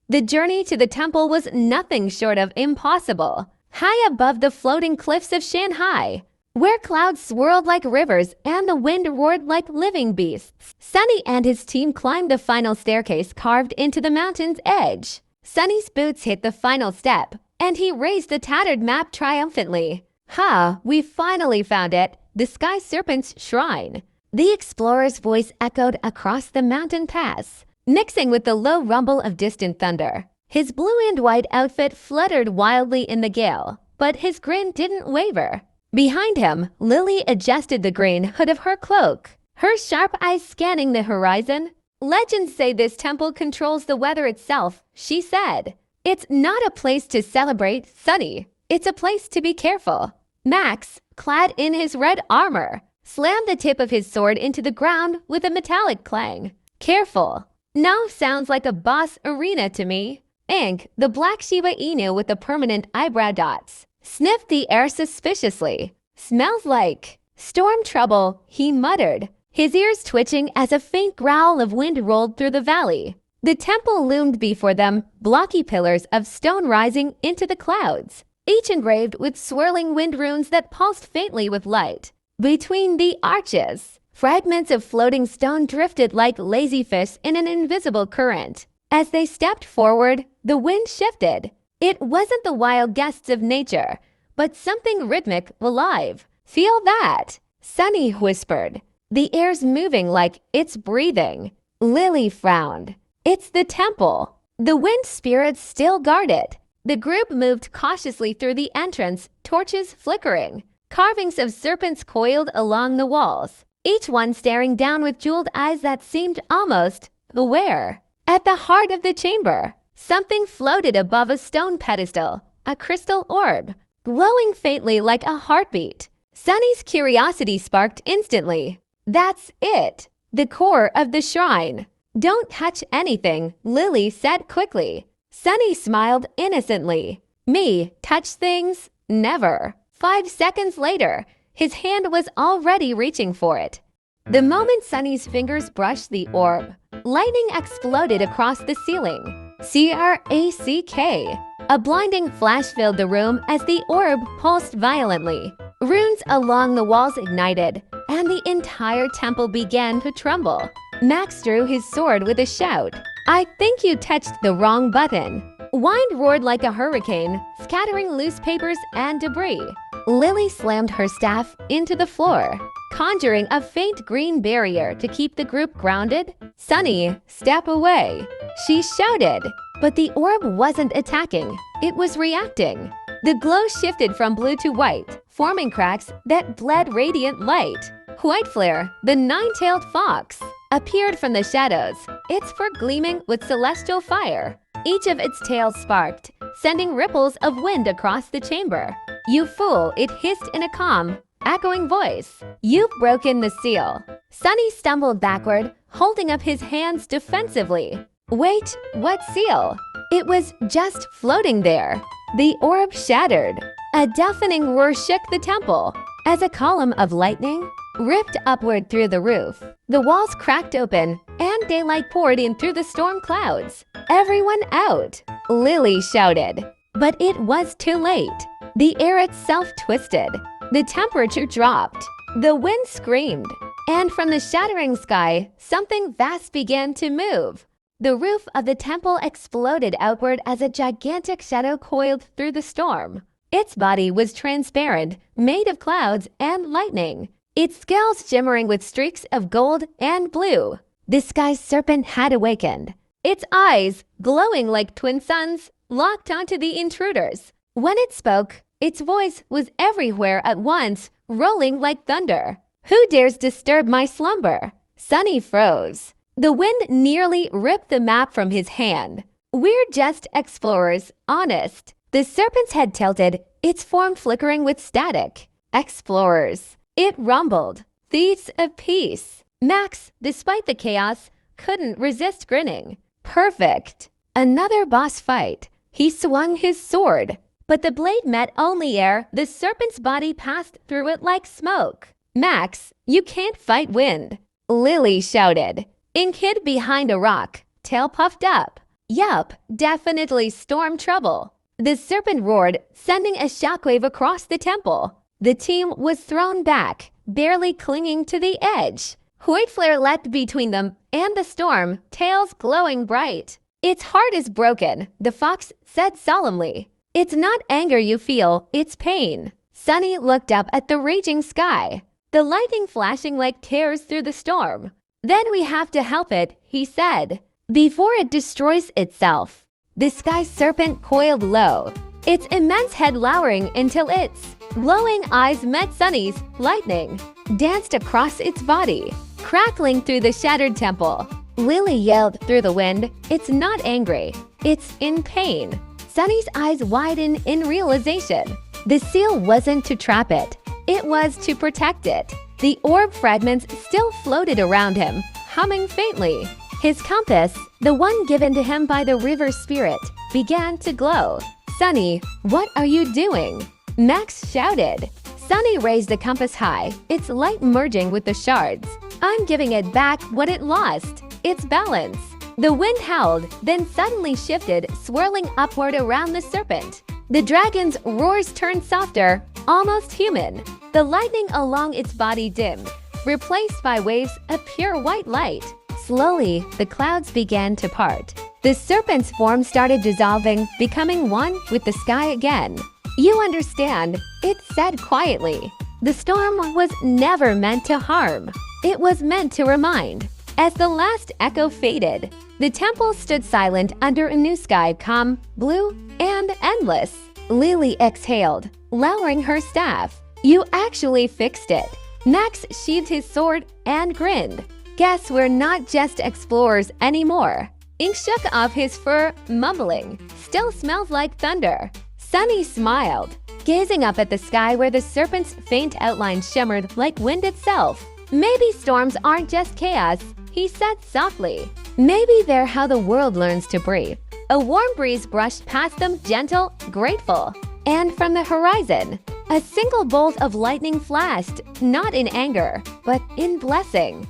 The journey to the temple was nothing short of impossible. High above the floating cliffs of Shanghai, where clouds swirled like rivers and the wind roared like living beasts, Sunny and his team climbed the final staircase carved into the mountain's edge. Sunny's boots hit the final step, and he raised the tattered map triumphantly. We finally found it, the Sky Serpent's shrine. The explorer's voice echoed across the mountain pass, mixing with the low rumble of distant thunder. His blue and white outfit fluttered wildly in the gale, but his grin didn't waver. Behind him, Lily adjusted the green hood of her cloak, her sharp eyes scanning the horizon. Legends say this temple controls the weather itself, she said. It's not a place to celebrate, Sunny. It's a place to be careful. Max, clad in his red armor, slammed the tip of his sword into the ground with a metallic clang. Careful. Now sounds like a boss arena to me. Ink, the black Shiba Inu with the permanent eyebrow dots, sniffed the air suspiciously. Smells like storm trouble, he muttered, his ears twitching as a faint growl of wind rolled through the valley. The temple loomed before them, blocky pillars of stone rising into the clouds, each engraved with swirling wind runes that pulsed faintly with light. Between the arches, fragments of floating stone drifted like lazy fish in an invisible current. As they stepped forward, the wind shifted. It wasn't the wild gusts of nature, but something rhythmic, alive. Feel that, Sunny whispered. The air's moving like it's breathing. Lily frowned. It's the temple. The wind spirits still guard it. The group moved cautiously through the entrance, torches flickering. Carvings of serpents coiled along the walls, each one staring down with jeweled eyes that seemed almost aware. At the heart of the chamber, something floated above a stone pedestal, a crystal orb, glowing faintly like a heartbeat. Sunny's curiosity sparked instantly. That's it, the core of the shrine. Don't touch anything, Lily said quickly. Sunny smiled innocently. Me, touch things? Never. 5 seconds later, his hand was already reaching for it. The moment Sunny's fingers brushed the orb, lightning exploded across the ceiling. Crack! A blinding flash filled the room as the orb pulsed violently. Runes along the walls ignited, and the entire temple began to tremble. Max drew his sword with a shout. I think you touched the wrong button. Wind roared like a hurricane, scattering loose papers and debris. Lily slammed her staff into the floor, conjuring a faint green barrier to keep the group grounded. Sunny, step away, she shouted. But the orb wasn't attacking, it was reacting. The glow shifted from blue to white, forming cracks that bled radiant light. Whiteflare, the nine-tailed fox, appeared from the shadows, its fur gleaming with celestial fire. Each of its tails sparked, sending ripples of wind across the chamber. You fool, it hissed in a calm, echoing voice. You've broken the seal. Sunny stumbled backward, holding up his hands defensively. Wait, what seal? It was just floating there. The orb shattered. A deafening roar shook the temple as a column of lightning ripped upward through the roof. The walls cracked open and daylight poured in through the storm clouds. Everyone out, Lily shouted. But it was too late. The air itself twisted. The temperature dropped. The wind screamed. And from the shattering sky, something vast began to move. The roof of the temple exploded outward as a gigantic shadow coiled through the storm. Its body was transparent, made of clouds and lightning, its scales shimmering with streaks of gold and blue. The Sky Serpent had awakened, its eyes, glowing like twin suns, locked onto the intruders. When it spoke, its voice was everywhere at once, rolling like thunder. Who dares disturb my slumber? Sunny froze. The wind nearly ripped the map from his hand. We're just explorers, honest. The serpent's head tilted, its form flickering with static. Explorers. It rumbled. Thieves of peace. Max, despite the chaos, couldn't resist grinning. Perfect. Another boss fight. He swung his sword, but the blade met only air. The serpent's body passed through it like smoke. Max, you can't fight wind, Lily shouted. Ink hid behind a rock, tail puffed up. Yup, definitely storm trouble. The serpent roared, sending a shockwave across the temple. The team was thrown back, barely clinging to the edge. White flare leapt between them and the storm, tails glowing bright. "Its heart is broken," the fox said solemnly. "It's not anger you feel, it's pain." Sunny looked up at the raging sky, the lightning flashing like tears through the storm. "Then we have to help it," he said, "before it destroys itself." The sky serpent coiled low, its immense head lowering until its glowing eyes met Sunny's. Lightning danced across its body, crackling through the shattered temple. Lily yelled through the wind, "It's not angry, it's in pain." Sunny's eyes widened in realization. The seal wasn't to trap it, it was to protect it. The orb fragments still floated around him, humming faintly. His compass, the one given to him by the river spirit, began to glow. "Sunny, what are you doing?" Max shouted. Sunny raised the compass high, its light merging with the shards. "I'm giving it back what it lost, its balance." The wind howled, then suddenly shifted, swirling upward around the serpent. The dragon's roars turned softer, almost human. The lightning along its body dimmed, replaced by waves of pure white light. Slowly, the clouds began to part. The serpent's form started dissolving, becoming one with the sky again. "You understand," it said quietly. The storm was never meant to harm. It was meant to remind. As the last echo faded, the temple stood silent under a new sky, calm, blue, and endless. Lily exhaled, lowering her staff. "You actually fixed it." Max sheathed his sword and grinned. "Guess we're not just explorers anymore." Ink shook off his fur, mumbling, "Still smells like thunder." Sunny smiled, gazing up at the sky where the serpent's faint outline shimmered like wind itself. "Maybe storms aren't just chaos," he said softly. "Maybe they're how the world learns to breathe." A warm breeze brushed past them, gentle, grateful. And from the horizon, a single bolt of lightning flashed, not in anger, but in blessing.